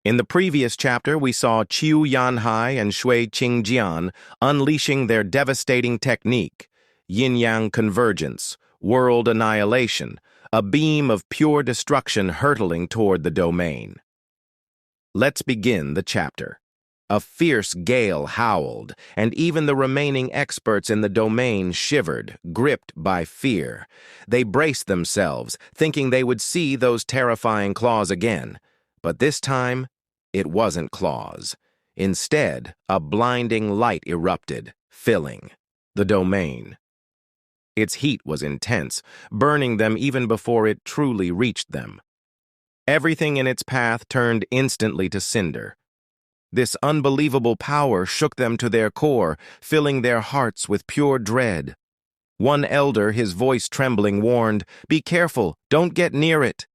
In the previous chapter, we saw Qiu Yanhai and Shui Qingjian unleashing their devastating technique, yin-yang convergence, world annihilation, a beam of pure destruction hurtling toward the domain. Let's begin the chapter. A fierce gale howled, and even the remaining experts in the domain shivered, gripped by fear. They braced themselves, thinking they would see those terrifying claws again. But this time, it wasn't claws. Instead, a blinding light erupted, filling the domain. Its heat was intense, burning them even before it truly reached them. Everything in its path turned instantly to cinder. This unbelievable power shook them to their core, filling their hearts with pure dread. One elder, his voice trembling, warned, "Be careful, don't get near it."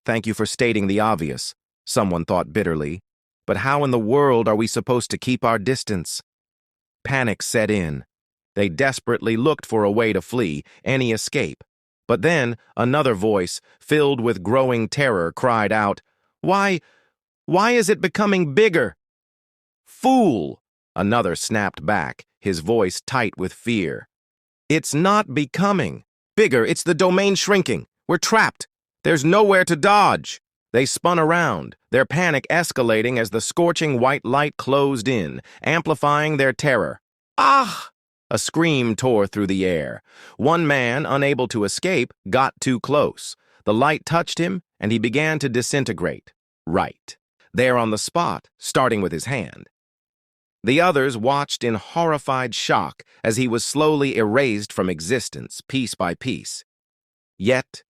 "Thank you for stating the obvious," someone thought bitterly. "But how in the world are we supposed to keep our distance?" Panic set in. They desperately looked for a way to flee, any escape. But then another voice, filled with growing terror, cried out, Why is it becoming bigger?" "Fool!" another snapped back, his voice tight with fear. "It's not becoming bigger, it's the domain shrinking. We're trapped. There's nowhere to dodge." They spun around, their panic escalating as the scorching white light closed in, amplifying their terror. "Ah!" A scream tore through the air. One man, unable to escape, got too close. The light touched him, and he began to disintegrate. Right there on the spot, starting with his hand. The others watched in horrified shock as he was slowly erased from existence, piece by piece. Yet,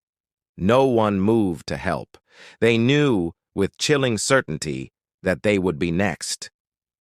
no one moved to help. They knew, with chilling certainty, that they would be next.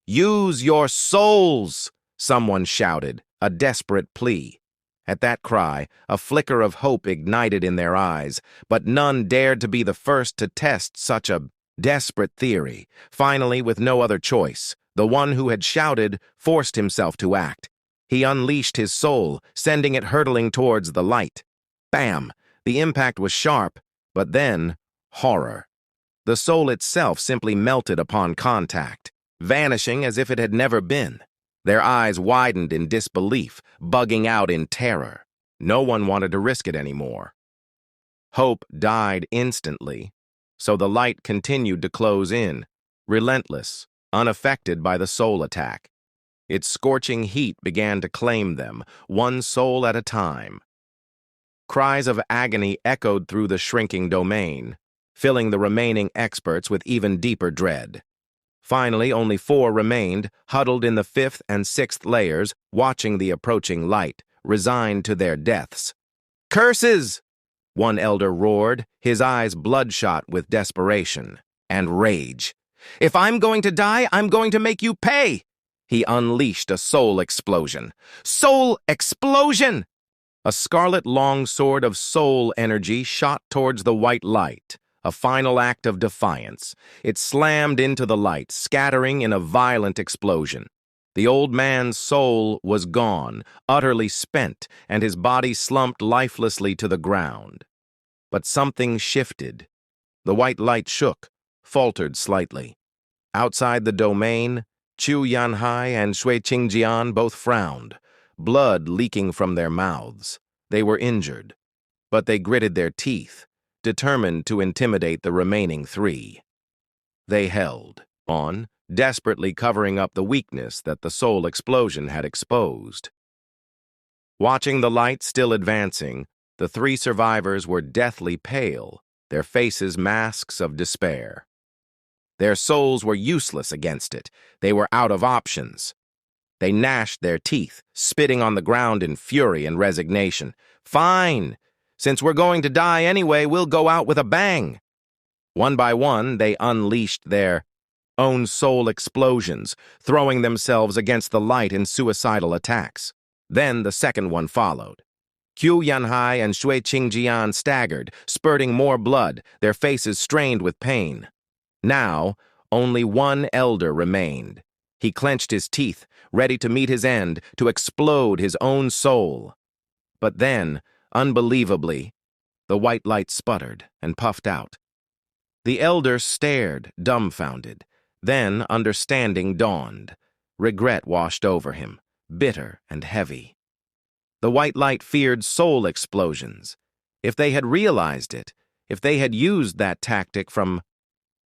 "Use your souls!" someone shouted, a desperate plea. At that cry, a flicker of hope ignited in their eyes, but none dared to be the first to test such a desperate theory. Finally, with no other choice, the one who had shouted forced himself to act. He unleashed his soul, sending it hurtling towards the light. Bam! The impact was sharp, but then, horror. The soul itself simply melted upon contact, vanishing as if it had never been. Their eyes widened in disbelief, bugging out in terror. No one wanted to risk it anymore. Hope died instantly, so the light continued to close in, relentless, unaffected by the soul attack. Its scorching heat began to claim them, one soul at a time. Cries of agony echoed through the shrinking domain, filling the remaining experts with even deeper dread. Finally, only 4 remained, huddled in the 5th and 6th layers, watching the approaching light, resigned to their deaths. "Curses!" one elder roared, his eyes bloodshot with desperation and rage. "If I'm going to die, I'm going to make you pay!" He unleashed a soul explosion. Soul explosion! A scarlet longsword of soul energy shot towards the white light. A final act of defiance. It slammed into the light, scattering in a violent explosion. The old man's soul was gone, utterly spent, and his body slumped lifelessly to the ground. But something shifted. The white light shook, faltered slightly. Outside the domain, Qiu Yanhai and Shui Qingjian both frowned, blood leaking from their mouths. They were injured, but they gritted their teeth, determined to intimidate the remaining 3. They held on, desperately covering up the weakness that the soul explosion had exposed. Watching the light still advancing, the 3 survivors were deathly pale, their faces masks of despair. Their souls were useless against it. They were out of options. They gnashed their teeth, spitting on the ground in fury and resignation. "Fine! Since we're going to die anyway, we'll go out with a bang." One by one, they unleashed their own soul explosions, throwing themselves against the light in suicidal attacks. Then the second one followed. Qiu Yanhai and Shui Qingjian staggered, spurting more blood, their faces strained with pain. Now, only one elder remained. He clenched his teeth, ready to meet his end, to explode his own soul. But then, unbelievably, the white light sputtered and puffed out. The elder stared, dumbfounded. Then understanding dawned. Regret washed over him, bitter and heavy. The white light feared soul explosions. If they had realized it, if they had used that tactic from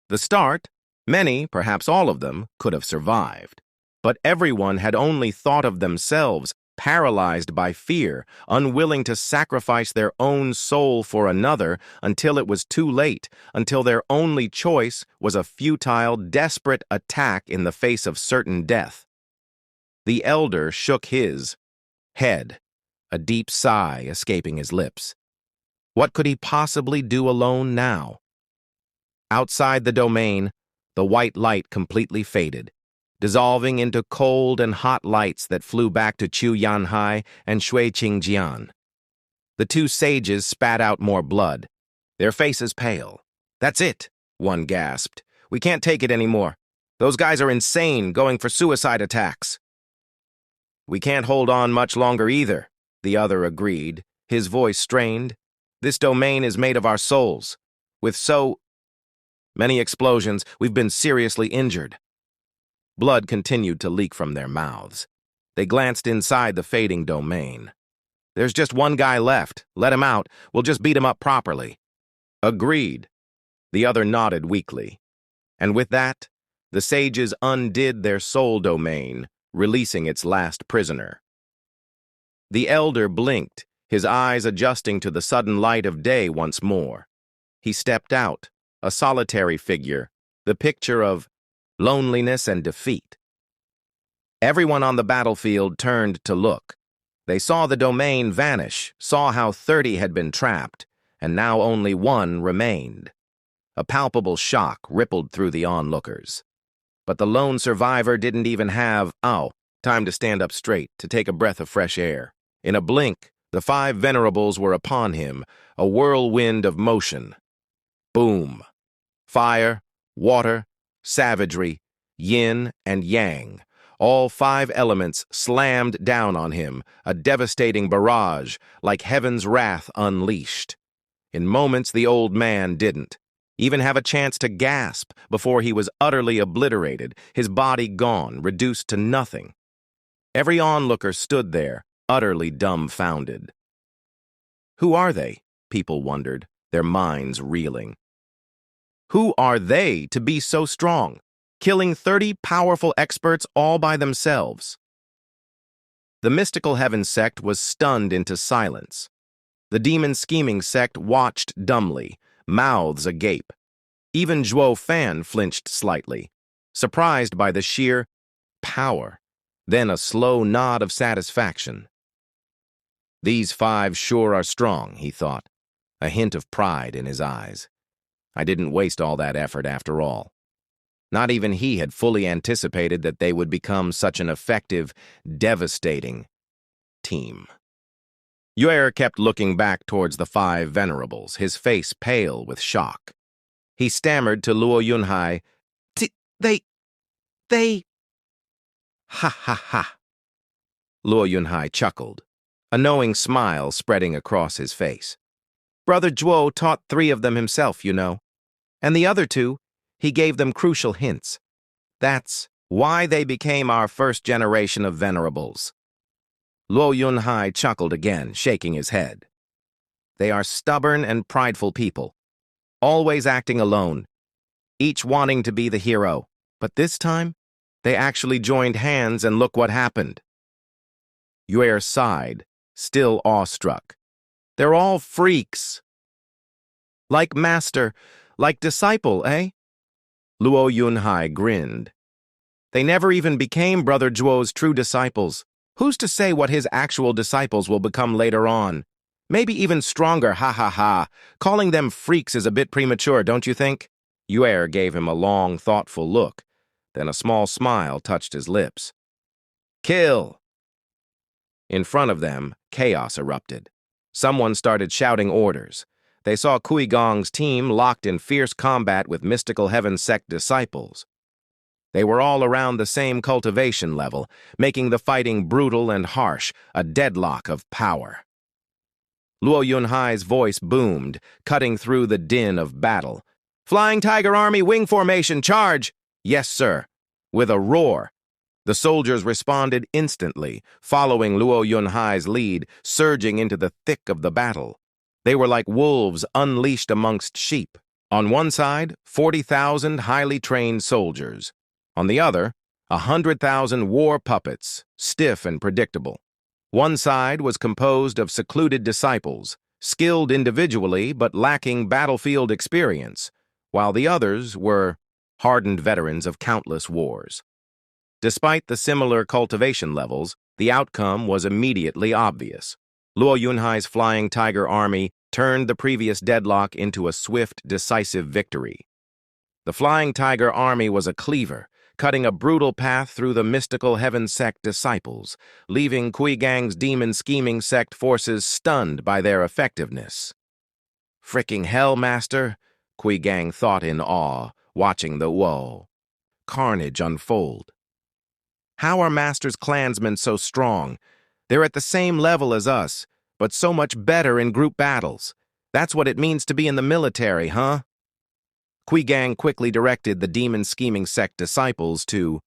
the start, many, perhaps all of them, could have survived. But everyone had only thought of themselves, paralyzed by fear, unwilling to sacrifice their own soul for another until it was too late, until their only choice was a futile, desperate attack in the face of certain death. The elder shook his head, a deep sigh escaping his lips. What could he possibly do alone now? Outside the domain, the white light completely faded, dissolving into cold and hot lights that flew back to Chu Yanhai and Shui Qingjian. The two sages spat out more blood, their faces pale. "That's it," one gasped. "We can't take it anymore. Those guys are insane, going for suicide attacks." "We can't hold on much longer either," the other agreed, his voice strained. "This domain is made of our souls. With so many explosions, we've been seriously injured." Blood continued to leak from their mouths. They glanced inside the fading domain. "There's just one guy left. Let him out. We'll just beat him up properly." "Agreed." The other nodded weakly. And with that, the sages undid their soul domain, releasing its last prisoner. The elder blinked, his eyes adjusting to the sudden light of day once more. He stepped out, a solitary figure, the picture of loneliness and defeat. Everyone on the battlefield turned to look. They saw the domain vanish, saw how 30 had been trapped, and now only one remained. A palpable shock rippled through the onlookers. But the lone survivor didn't even have, time to stand up straight, to take a breath of fresh air. In a blink, the 5 venerables were upon him, a whirlwind of motion. Boom. Fire, water, savagery, yin and yang, all 5 elements slammed down on him, a devastating barrage, like heaven's wrath unleashed. In moments, the old man didn't even have a chance to gasp before he was utterly obliterated, his body gone, reduced to nothing. Every onlooker stood there, utterly dumbfounded. Who are they? People wondered, their minds reeling. Who are they to be so strong, killing 30 powerful experts all by themselves? The mystical heaven sect was stunned into silence. The demon scheming sect watched dumbly, mouths agape. Even Zhuo Fan flinched slightly, surprised by the sheer power, then a slow nod of satisfaction. These 5 sure are strong, he thought, a hint of pride in his eyes. I didn't waste all that effort after all. Not even he had fully anticipated that they would become such an effective, devastating team. Yue kept looking back towards the 5 venerables, his face pale with shock. He stammered to Luo Yunhai, They... Ha ha ha. Luo Yunhai chuckled, a knowing smile spreading across his face. Brother Zhuo taught 3 of them himself, you know. And the other 2, he gave them crucial hints. That's why they became our first generation of venerables. Luo Yunhai chuckled again, shaking his head. They are stubborn and prideful people, always acting alone, each wanting to be the hero. But this time, they actually joined hands and look what happened. Yue sighed, still awestruck. They're all freaks. Like master, like disciple, eh? Luo Yunhai grinned. They never even became Brother Zhuo's true disciples. Who's to say what his actual disciples will become later on? Maybe even stronger, ha ha ha. Calling them freaks is a bit premature, don't you think? Yue gave him a long, thoughtful look. Then a small smile touched his lips. Kill! In front of them, chaos erupted. Someone started shouting orders. They saw Kui Gong's team locked in fierce combat with mystical heaven sect disciples. They were all around the same cultivation level, making the fighting brutal and harsh, a deadlock of power. Luo Yunhai's voice boomed, cutting through the din of battle. Flying Tiger Army wing formation, charge! Yes, sir. With a roar, the soldiers responded instantly, following Luo Yunhai's lead, surging into the thick of the battle. They were like wolves unleashed amongst sheep. On one side, 40,000 highly trained soldiers. On the other, 100,000 war puppets, stiff and predictable. One side was composed of secluded disciples, skilled individually but lacking battlefield experience, while the others were hardened veterans of countless wars. Despite the similar cultivation levels, the outcome was immediately obvious. Luo Yunhai's Flying Tiger Army turned the previous deadlock into a swift, decisive victory. The Flying Tiger Army was a cleaver, cutting a brutal path through the mystical Heaven Sect disciples, leaving Kui Gang's demon scheming sect forces stunned by their effectiveness. Fricking hell, Master, Kui Gang thought in awe, watching the carnage unfold. How are Master's clansmen so strong? They're at the same level as us, but so much better in group battles. That's what it means to be in the military, huh? Kui Gang quickly directed the demon scheming sect disciples to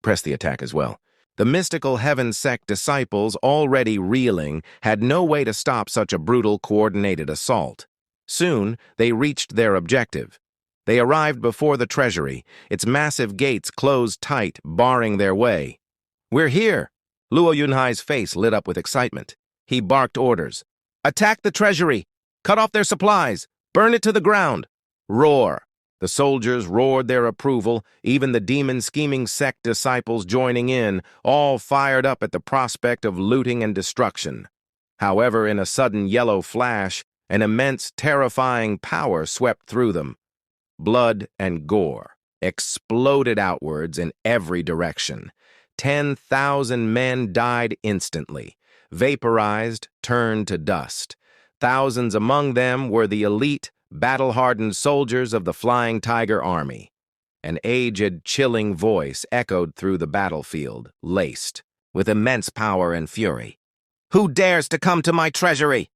press the attack as well. The mystical Heaven Sect disciples, already reeling, had no way to stop such a brutal, coordinated assault. Soon, they reached their objective. They arrived before the treasury, its massive gates closed tight, barring their way. "We're here!" Luo Yunhai's face lit up with excitement. He barked orders. "Attack the treasury! Cut off their supplies! Burn it to the ground!" Roar! The soldiers roared their approval, even the demon scheming sect disciples joining in, all fired up at the prospect of looting and destruction. However, in a sudden yellow flash, an immense, terrifying power swept through them. Blood and gore exploded outwards in every direction. 10,000 men died instantly, vaporized, turned to dust. Thousands among them were the elite, battle-hardened soldiers of the Flying Tiger Army. An aged, chilling voice echoed through the battlefield, laced with immense power and fury. "Who dares to come to my treasury?